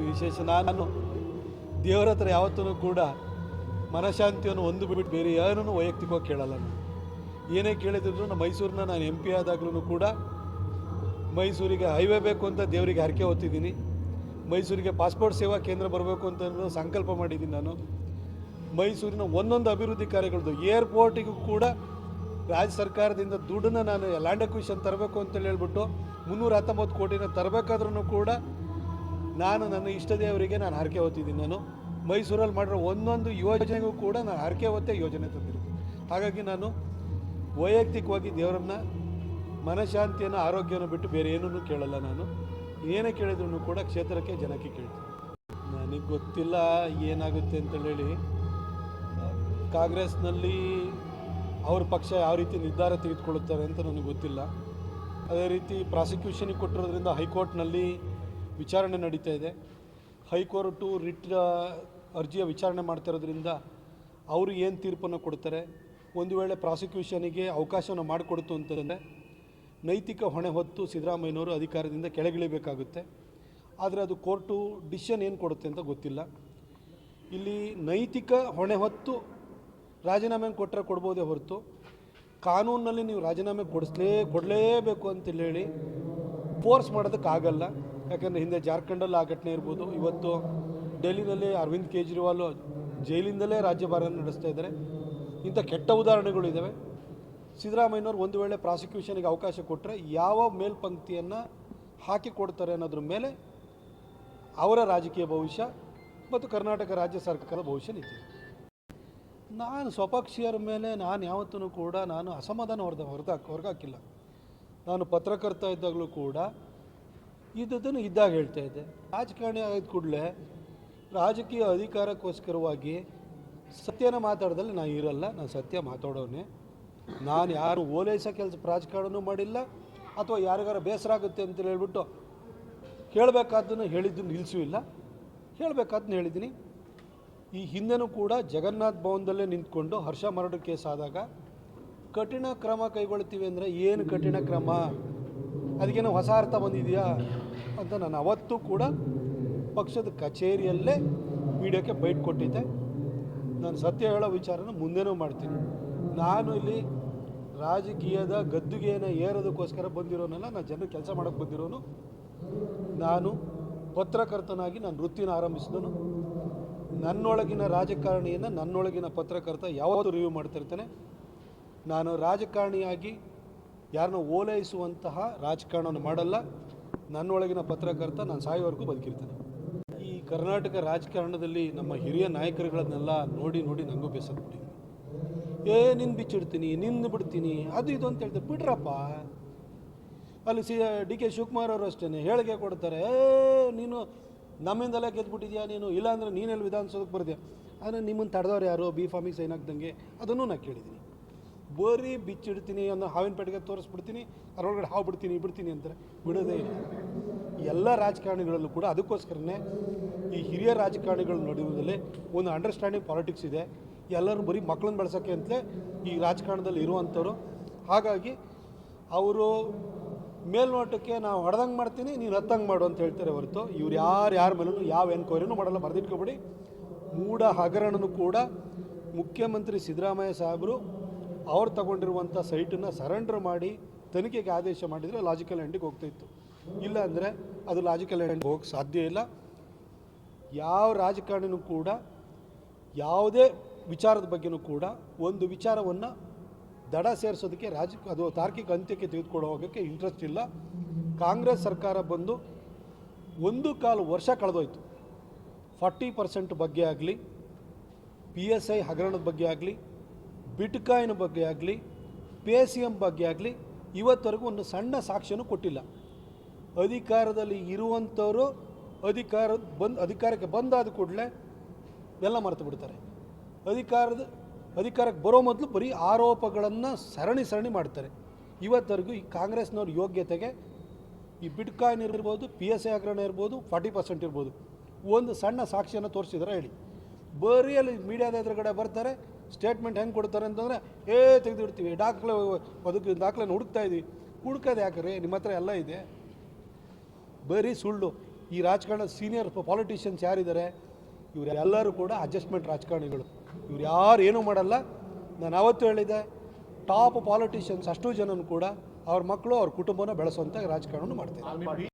ವಿಶೇಷ ನಾನು ದೇವರ ಹತ್ರ ಯಾವತ್ತೂ ಕೂಡ ಮನಃಶಾಂತಿಯನ್ನು ಒಂದು ಬಿಟ್ಟು ಬೇರೆ ಏನೂ ವೈಯಕ್ತಿಕವಾಗಿ ಕೇಳಲ್ಲ. ನಾನು ಏನೇ ಕೇಳಿದ್ರು ನಮ್ಮ ಮೈಸೂರನ್ನ ನಾನು ಎಂ ಪಿ ಆದಾಗ್ಲೂ ಕೂಡ ಮೈಸೂರಿಗೆ ಹೈವೇ ಬೇಕು ಅಂತ ದೇವರಿಗೆ ಹರಕೆ ಹೊತ್ತಿದ್ದೀನಿ. ಮೈಸೂರಿಗೆ ಪಾಸ್ಪೋರ್ಟ್ ಸೇವಾ ಕೇಂದ್ರ ಬರಬೇಕು ಅಂತ ಸಂಕಲ್ಪ ಮಾಡಿದ್ದೀನಿ. ನಾನು ಮೈಸೂರಿನ ಒಂದೊಂದು ಅಭಿವೃದ್ಧಿ ಕಾರ್ಯಗಳದ್ದು ಏರ್ಪೋರ್ಟಿಗೂ ಕೂಡ ರಾಜ್ಯ ಸರ್ಕಾರದಿಂದ ದುಡ್ಡನ್ನು ನಾನು ಲ್ಯಾಂಡ್ ಅಕ್ವಿಷನ್ ತರಬೇಕು ಅಂತೇಳಿ ಹೇಳ್ಬಿಟ್ಟು 319 ಕೋಟಿನ ತರಬೇಕಾದ್ರೂ ಕೂಡ ನಾನು ನನ್ನ ಇಷ್ಟ ದೇವರಿಗೆ ನಾನು ಹರಕೆ ಹೊತ್ತಿದ್ದೀನಿ. ನಾನು ಮೈಸೂರಲ್ಲಿ ಮಾಡಿರೋ ಒಂದೊಂದು ಯೋಜನೆಗೂ ಕೂಡ ನಾನು ಹರಕೆ ಹೊತ್ತೆ ಯೋಜನೆ ತಂದಿರ್ತೀನಿ. ಹಾಗಾಗಿ ನಾನು ವೈಯಕ್ತಿಕವಾಗಿ ದೇವರನ್ನ ಮನಃಶಾಂತಿಯನ್ನು ಆರೋಗ್ಯವನ್ನು ಬಿಟ್ಟು ಬೇರೆ ಏನೂ ಕೇಳಲ್ಲ. ನಾನು ಏನೇ ಕೇಳಿದ್ರು ಕೂಡ ಕ್ಷೇತ್ರಕ್ಕೆ ಜನಕ್ಕೆ ಕೇಳ್ತೀನಿ. ನನಗೆ ಗೊತ್ತಿಲ್ಲ ಏನಾಗುತ್ತೆ ಅಂತೇಳಿ. ಕಾಂಗ್ರೆಸ್ನಲ್ಲಿ ಅವ್ರ ಪಕ್ಷ ಯಾವ ರೀತಿ ನಿರ್ಧಾರ ತೆಗೆದುಕೊಳ್ಳುತ್ತಾರೆ ಅಂತ ನನಗೆ ಗೊತ್ತಿಲ್ಲ. ಅದೇ ರೀತಿ ಪ್ರಾಸಿಕ್ಯೂಷನಿಗೆ ಕೊಟ್ಟಿರೋದ್ರಿಂದ ಹೈಕೋರ್ಟ್ನಲ್ಲಿ ವಿಚಾರಣೆ ನಡೀತಾ ಇದೆ. ಹೈಕೋರ್ಟು ರಿಟ್ ಅರ್ಜಿಯ ವಿಚಾರಣೆ ಮಾಡ್ತಿರೋದ್ರಿಂದ ಅವರು ಏನು ತೀರ್ಪನ್ನು ಕೊಡ್ತಾರೆ. ಒಂದು ವೇಳೆ ಪ್ರಾಸಿಕ್ಯೂಷನಿಗೆ ಅವಕಾಶವನ್ನು ಮಾಡಿಕೊಡ್ತು ಅಂತಂದರೆ ನೈತಿಕ ಹೊಣೆ ಹೊತ್ತು ಸಿದ್ದರಾಮಯ್ಯನವರು ಅಧಿಕಾರದಿಂದ ಕೆಳಗಿಳಿಬೇಕಾಗುತ್ತೆ. ಆದರೆ ಅದು ಕೋರ್ಟು ಡಿಸಿಷನ್ ಏನು ಕೊಡುತ್ತೆ ಅಂತ ಗೊತ್ತಿಲ್ಲ. ಇಲ್ಲಿ ನೈತಿಕ ಹೊಣೆ ಹೊತ್ತು ರಾಜೀನಾಮೆ ಕೊಟ್ಟರೆ ಕೊಡ್ಬೋದೇ ಹೊರತು ಕಾನೂನಿನಲ್ಲಿ ನೀವು ರಾಜೀನಾಮೆ ಕೊಡಲೇಬೇಕು ಅಂತೇಳಿ ಹೇಳಿ ಫೋರ್ಸ್ ಮಾಡೋದಕ್ಕಾಗಲ್ಲ. ಯಾಕಂದರೆ ಹಿಂದೆ ಜಾರ್ಖಂಡಲ್ಲಿ ಆ ಘಟನೆ ಇರ್ಬೋದು. ಇವತ್ತು ಡೆಲ್ಲಿನಲ್ಲಿ ಅರವಿಂದ್ ಕೇಜ್ರಿವಾಲ್ ಜೈಲಿಂದಲೇ ರಾಜ್ಯಭಾರ ನಡೆಸ್ತಾ ಇದ್ದಾರೆ. ಇಂಥ ಕೆಟ್ಟ ಉದಾಹರಣೆಗಳು ಇದ್ದಾವೆ. ಸಿದ್ದರಾಮಯ್ಯನವರು ಒಂದು ವೇಳೆ ಪ್ರಾಸಿಕ್ಯೂಷನ್ಗೆ ಅವಕಾಶ ಕೊಟ್ಟರೆ ಯಾವ ಮೇಲ್ಪಂಕ್ತಿಯನ್ನು ಹಾಕಿ ಕೊಡ್ತಾರೆ ಅನ್ನೋದ್ರ ಮೇಲೆ ಅವರ ರಾಜಕೀಯ ಭವಿಷ್ಯ ಮತ್ತು ಕರ್ನಾಟಕ ರಾಜ್ಯ ಸರ್ಕಾರದ ಭವಿಷ್ಯ ನಿಂತಿದೆ. ನಾನು ಸ್ವಪಕ್ಷೀಯರ ಮೇಲೆ ನಾನು ಯಾವತ್ತೂ ಕೂಡ ನಾನು ಅಸಮಾಧಾನ ಹೊರಗಾಕಿಲ್ಲ. ನಾನು ಪತ್ರಕರ್ತ ಇದ್ದಾಗಲೂ ಕೂಡ ಇದ್ದದನ್ನು ಇದ್ದಾಗ ಹೇಳ್ತಾ ಇದ್ದೆ. ರಾಜಕಾರಣಿ ಆಗಿದ ಕೂಡಲೇ ರಾಜಕೀಯ ಅಧಿಕಾರಕ್ಕೋಸ್ಕರವಾಗಿ ಸತ್ಯನ ಮಾತಾಡ್ದಲ್ಲಿ ನಾನು ಇರಲ್ಲ. ನಾನು ಸತ್ಯ ಮಾತಾಡೋನೆ. ನಾನು ಯಾರು ಓಲೈಸೋ ಕೆಲಸ ರಾಜಕಾರಣನೂ ಮಾಡಿಲ್ಲ ಅಥವಾ ಯಾರಿಗಾರ ಬೇಸರ ಆಗುತ್ತೆ ಅಂತ ಹೇಳ್ಬಿಟ್ಟು ಹೇಳಬೇಕಾದ್ದನ್ನು ಹೇಳಿದ್ದನ್ನು ನಿಲ್ಲಿಸೂ ಇಲ್ಲ. ಹೇಳಬೇಕಾದ್ದನ್ನು ಹೇಳಿದ್ದೀನಿ. ಈ ಹಿಂದೆನೂ ಕೂಡ ಜಗನ್ನಾಥ್ ಭವನದಲ್ಲೇ ನಿಂತ್ಕೊಂಡು ಹರ್ಷ ಮರ್ಡರ್ ಕೇಸ್ ಆದಾಗ ಕಠಿಣ ಕ್ರಮ ಕೈಗೊಳ್ತೀವಿ ಅಂದರೆ ಏನು ಕಠಿಣ ಕ್ರಮ, ಅದಕ್ಕೇನೋ ಹೊಸ ಅರ್ಥ ಬಂದಿದೆಯಾ ಅಂತ ನಾನು ಅವತ್ತೂ ಕೂಡ ಪಕ್ಷದ ಕಚೇರಿಯಲ್ಲೇ ಮೀಡಿಯಾಕ್ಕೆ ಬೈಟ್ ಕೊಟ್ಟಿದ್ದೆ. ನಾನು ಸತ್ಯ ಹೇಳೋ ವಿಚಾರನ ಮುಂದೆನೂ ಮಾಡ್ತೀನಿ. ನಾನು ಇಲ್ಲಿ ರಾಜಕೀಯದ ಗದ್ದುಗೆಯನ್ನು ಏರೋದಕ್ಕೋಸ್ಕರ ಬಂದಿರೋನಲ್ಲ, ನಾನು ಜನರು ಕೆಲಸ ಮಾಡೋಕ್ಕೆ ಬಂದಿರೋನು. ನಾನು ಪತ್ರಕರ್ತನಾಗಿ ನಾನು ವೃತ್ತಿನ ಆರಂಭಿಸಿದನು. ನನ್ನೊಳಗಿನ ರಾಜಕಾರಣಿಯನ್ನು ನನ್ನೊಳಗಿನ ಪತ್ರಕರ್ತ ಯಾವತ್ತೂ ರಿವ್ಯೂ ಮಾಡ್ತಿರ್ತಾನೆ. ನಾನು ರಾಜಕಾರಣಿಯಾಗಿ ಯಾರನ್ನ ಓಲೈಸುವಂತಹ ರಾಜಕಾರಣವನ್ನು ಮಾಡಲ್ಲ. ನನ್ನೊಳಗಿನ ಪತ್ರಕರ್ತ ನಾನು ಸಾಯೋವರೆಗೂ ಬದುಕಿರ್ತಾನೆ. ಈ ಕರ್ನಾಟಕ ರಾಜಕಾರಣದಲ್ಲಿ ನಮ್ಮ ಹಿರಿಯ ನಾಯಕರುಗಳನ್ನೆಲ್ಲ ನೋಡಿ ನನಗೂ ಬೇಸತ್ಬಿಟ್ಟಿದ್ದೀನಿ. ನಿನ್ನ ಬಿಚ್ಚಿಡ್ತೀನಿ, ನಿನ್ನ ಬಿಡ್ತೀನಿ, ಅದು ಇದು ಅಂತ ಹೇಳ್ತಾರೆ. ಬಿಡ್ರಪ್ಪ. ಅಲ್ಲಿ ಡಿ ಕೆ ಶಿವಕುಮಾರ್ ಅವರು ಅಷ್ಟೇ ಹೇಳಿಕೆ ಕೊಡ್ತಾರೆ, ನೀನು ನಮ್ಮಿಂದಲೇ ಗೆದ್ದುಬಿಟ್ಟಿದ್ಯಾ ನೀನು, ಇಲ್ಲಾಂದರೆ ನೀನೆಲ್ಲಿ ವಿಧಾನಸೌಧಕ್ಕೆ ಬರ್ತೀಯ. ಆದರೆ ನಿಮ್ಮನ್ನು ತಡೆದವ್ರು ಯಾರು ಬಿ ಫಾರ್ಮಿಗೆ ಸೈನ್ ಹಾಕ್ದಂಗೆ ಅದನ್ನು ನಾನು ಕೇಳಿದ್ದೀನಿ. ಬರೀ ಬಿಚ್ಚಿಡ್ತೀನಿ ಅನ್ನೋ ಹಾವಿನ ಪೆಟ್ಟಿಗೆ ತೋರಿಸ್ಬಿಡ್ತೀನಿ, ಅದರೊಳಗಡೆ ಹಾವು ಬಿಡ್ತೀನಿ ಅಂತಾರೆ. ಬಿಡೋದೇ ಇಲ್ಲ. ಎಲ್ಲ ರಾಜಕಾರಣಿಗಳಲ್ಲೂ ಕೂಡ ಅದಕ್ಕೋಸ್ಕರನೇ ಈ ಹಿರಿಯ ರಾಜಕಾರಣಿಗಳ ನಡುವಲ್ಲಿ ಒಂದು ಅಂಡರ್ಸ್ಟ್ಯಾಂಡಿಂಗ್ ಪಾಲಿಟಿಕ್ಸ್ ಇದೆ. ಎಲ್ಲರೂ ಬರೀ ಮಕ್ಕಳನ್ನ ಬೆಳೆಸೋಕ್ಕೆ ಅಂತಲೇ ಈ ರಾಜಕಾರಣದಲ್ಲಿ ಇರುವಂಥವ್ರು. ಹಾಗಾಗಿ ಅವರು ಮೇಲ್ನೋಟಕ್ಕೆ ನಾವು ಹೊಡೆದಂಗೆ ಮಾಡ್ತೀನಿ, ನೀನು ಹತ್ತಂಗೆ ಮಾಡು ಅಂತ ಹೇಳ್ತಾರೆ ಹೊರತು ಇವ್ರು ಯಾರ ಮೇಲೂ ಯಾವ ಎನ್ಕ್ವೈರಿನೂ ಮಾಡಲ್ಲ. ಬರೆದಿಟ್ಕೊಬಿಡಿ. ಮೂಢ ಹಗರಣನೂ ಕೂಡ ಮುಖ್ಯಮಂತ್ರಿ ಸಿದ್ದರಾಮಯ್ಯ ಸಾಹೇಬರು ಅವ್ರು ತಗೊಂಡಿರುವಂಥ ಸೈಟನ್ನು ಸರೆಂಡರ್ ಮಾಡಿ ತನಿಖೆಗೆ ಆದೇಶ ಮಾಡಿದರೆ ಲಾಜಿಕಲ್ ಎಂಡಿಗೆ ಹೋಗ್ತಾಯಿತ್ತು. ಇಲ್ಲ ಅಂದರೆ ಅದು ಲಾಜಿಕಲ್ ಎಂಡಿಗೆ ಹೋಗಕ್ಕೆ ಸಾಧ್ಯ ಇಲ್ಲ. ಯಾವ ರಾಜಕಾರಣಿನೂ ಕೂಡ ಯಾವುದೇ ವಿಚಾರದ ಬಗ್ಗೆನೂ ಕೂಡ ಒಂದು ವಿಚಾರವನ್ನು ದಡ ಸೇರಿಸೋದಕ್ಕೆ ಅದು ತಾರ್ಕಿಕ ಅಂತ್ಯಕ್ಕೆ ತೆಗೆದುಕೊಂಡು ಹೋಗೋಕ್ಕೆ ಇಂಟ್ರೆಸ್ಟ್ ಇಲ್ಲ. ಕಾಂಗ್ರೆಸ್ ಸರ್ಕಾರ ಬಂದು 1.25 ವರ್ಷ ಕಳೆದೋಯ್ತು. 40% ಬಗ್ಗೆ ಆಗಲಿ, PSI ಹಗರಣದ ಬಗ್ಗೆ ಆಗಲಿ, ಬಿಟ್ಕಾಯಿನ್ ಬಗ್ಗೆ ಆಗಲಿ, PCM ಬಗ್ಗೆ ಆಗಲಿ ಇವತ್ತವರೆಗೂ ಒಂದು ಸಣ್ಣ ಸಾಕ್ಷ್ಯನೂ ಕೊಟ್ಟಿಲ್ಲ. ಅಧಿಕಾರದಲ್ಲಿ ಇರುವಂಥವರು ಅಧಿಕಾರಕ್ಕೆ ಬಂದಾದ ಕೂಡಲೇ ಎಲ್ಲ ಮರೆತು ಬಿಡ್ತಾರೆ. ಅಧಿಕಾರಕ್ಕೆ ಬರೋ ಮೊದಲು ಬರೀ ಆರೋಪಗಳನ್ನು ಸರಣಿ ಮಾಡ್ತಾರೆ. ಇವತ್ತರೆಗೂ ಈ ಕಾಂಗ್ರೆಸ್ನವ್ರ ಯೋಗ್ಯತೆಗೆ ಈ ಬಿಟ್ಕಾಯಿನ್ ಇರ್ಬೋದು, PSI ಹಗರಣ ಇರ್ಬೋದು, 40% ಇರ್ಬೋದು, ಒಂದು ಸಣ್ಣ ಸಾಕ್ಷಿಯನ್ನು ತೋರಿಸಿದ್ರೆ ಹೇಳಿ. ಬರೀ ಅಲ್ಲಿ ಮೀಡಿಯಾದ ಎದುರುಗಡೆ ಬರ್ತಾರೆ, ಸ್ಟೇಟ್ಮೆಂಟ್ ಹೆಂಗೆ ಕೊಡ್ತಾರೆ ಅಂತಂದರೆ ತೆಗೆದುಬಿಡ್ತೀವಿ, ದಾಖಲೆನ ಹುಡುಕ್ತಾ ಇದ್ದೀವಿ. ಹುಡುಕೋದು ಯಾಕ್ರಿ, ನಿಮ್ಮ ಹತ್ರ ಎಲ್ಲ ಇದೆ. ಬರೀ ಸುಳ್ಳು. ಈ ರಾಜಕಾರಣದ ಸೀನಿಯರ್ ಪಾಲಿಟಿಷಿಯನ್ಸ್ ಯಾರಿದ್ದಾರೆ ಇವರೆಲ್ಲರೂ ಕೂಡ ಅಡ್ಜಸ್ಟ್ಮೆಂಟ್ ರಾಜಕಾರಣಿಗಳು. ಇವ್ರು ಯಾರು ಏನೂ ಮಾಡಲ್ಲ. ನಾನು ಆವತ್ತು ಹೇಳಿದೆ, ಟಾಪ್ ಪಾಲಿಟಿಷಿಯನ್ಸ್ ಅಷ್ಟೂ ಜನನು ಕೂಡ ಅವ್ರ ಮಕ್ಕಳು ಅವ್ರ ಕುಟುಂಬನ ಬೆಳೆಸುವಂಥ ರಾಜಕಾರಣ ಮಾಡ್ತಾರೆ.